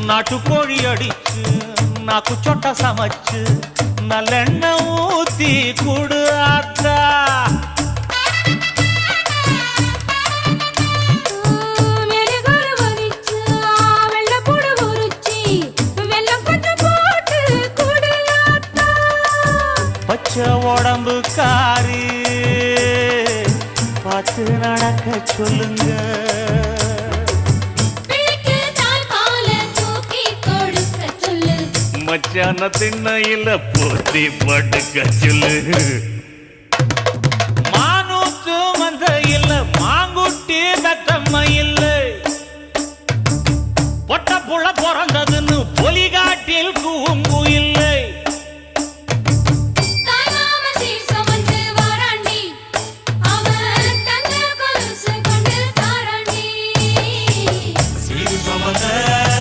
நாட்டுக்கோழி அடிச்சு நாக்கு சொட்ட சமைச்சு நல்லெண்ணெய் ஊத்தி குடு ஆத்தா. பச்சை உடம்பு காரி பார்த்து நடக்க சொல்லுங்க. மச்சான திண்ணையில போத்தி படுக்க சொல்லு. மானூத்து மந்த இல்ல மாங்குட்டி தத்தம்மா இல்ல பொட்ட புள்ள பிறந்ததுன்னு பொலிகாட்டில் கூங்கு இல்ல.